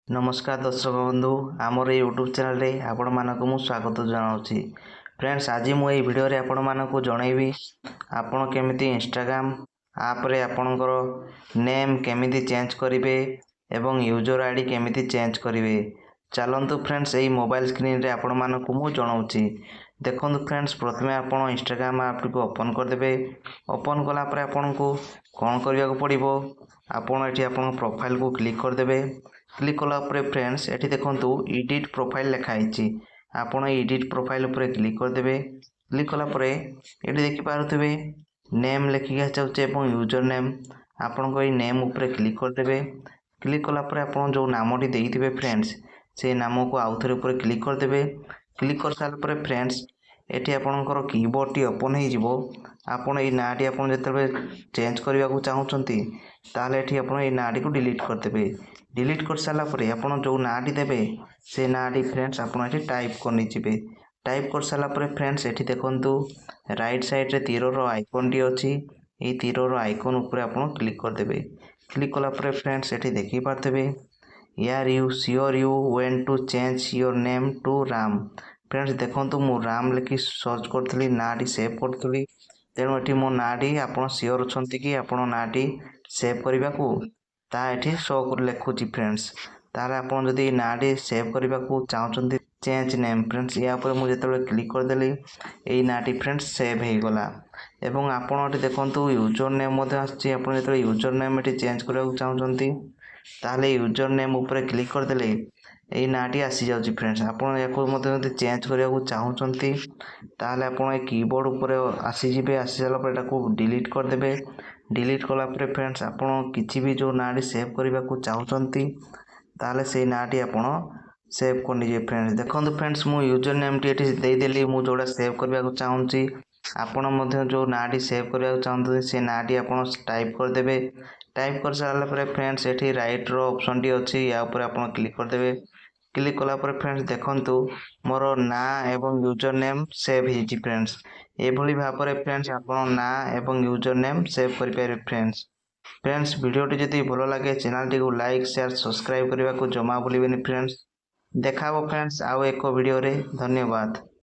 नमस्कार दर्शक बंधु आमर यूट्यूब चैनल रे आपण मानक मु स्वागत जनाऊँगी। फ्रेंड्स आज मुझे वीडियो रे आपण मानक जनइबी आपण केमिति इंस्टाग्राम आप रे आपणकर नेम केमिति चेंज करेंगे एवं यूजर आईडी केमिति चेंज करेंगे। चलतु फ्रेंड्स यही मोबाइल स्क्रीन रे आपण मानक मु जनाऊँगी। देखो फ्रेंड्स प्रथम आप इंस्टाग्राम आप को ओपन करदे। ओपन कलापर आपन को कौन करने को पड़ो आपड़ ये आप प्रोफाइल को क्लिक करदे। क्लिक कलापर फ्रेंड्स ये देखूँ एडिट प्रोफाइल लिखाई आपड़ एडिट प्रोफाइल उपर क्लिक करदे। क्लिक कलापर ये देखिपे नेम लिखिक आसाचे यूजर नेम आपण नेम उपर क्लिक करदे। क्लिक कलापर आप जो नामटी देते फ्रेंड्स से नाम को आउ थे ऊपर क्लिक करदे। क्लिक कर सारापर फ्रेंड्स ये आपणकर कीबोर्ड टी ओपन हो आपड़ ये ना टी आप चेंज करने को चाहते ताले आप नाटी को डिलीट करदे। डिलीट कर सारापर आप जो नाटी देवे से नाटी फ्रेंड्स आप टाइप करनी जी। टाइप कर सारापर फ्रेंड्स ये देखूँ राइट साइड रे तीर आइकन टी अच्छी ये तीर आइकन उपर आप क्लिक करदे। क्लिक कलापर फ्रेंड्स ये देखिपे यार you sure you want to change your name to Ram. Friends देखो मु राम लिखि सर्च करी नाटी सेव करी तेणु ये मो नाटी आप श्योर अच्छा कि आप नाटी सेव करने को ये शो लिखुची फ्रेंड्स ताले आप जदि नाटी सेव करने को चाहते चेंज नेम फ्रेंड्स या मुझे क्लिक करदेली यही नाटी फ्रेंड्स सेव हो गला। एवं आपड़ देखो यूजर नेम आप यूजर नेम ये चेंज करने को चाहते ताले यूजर नेम उपर क्लिक करदेले यही नाटी आसी जाऊँगी फ्रेंड्स। आपड़ या चेंज करने को चाहते ताले आप कीबोर्ड उपर आसीजे आसी सारापर डिलीट करदे। डिलीट कलापर फ्रेंड्स आप किसी भी जो नाटी सेव करने को चाहते ताले से नाटी आप सेव करनी फ्रेंड्स। देखो फ्रेंड्स मु यूजर नेम टी देदेली मु जोड़ा सेव करने को चाहूँगी आपण जो नाटी सेव करने को चाहते से नाटी आप टाइप करदे। टाइप कर सारापर फ्रेंड्स ये राइट रो ऑप्शन टी अच्छी या ऊपर आप क्लिक करदे। क्लिक कलापर फ्रेंड्स देखो मोर ना एवं यूजर नेम सेव हो फ्रेंड्स एभली भाव में फ्रेंड्स आप ना एवं यूजर नेम सेव करेंगे फ्रेंड्स। फ्रेंड्स वीडियोटी जदि भल लगे चैनल टी को लाइक शेयर सब्सक्राइब करने को जमा भूलें फ्रेंड्स। देखा फ्रेंड्स आउ एक वीडियो रे धन्यवाद।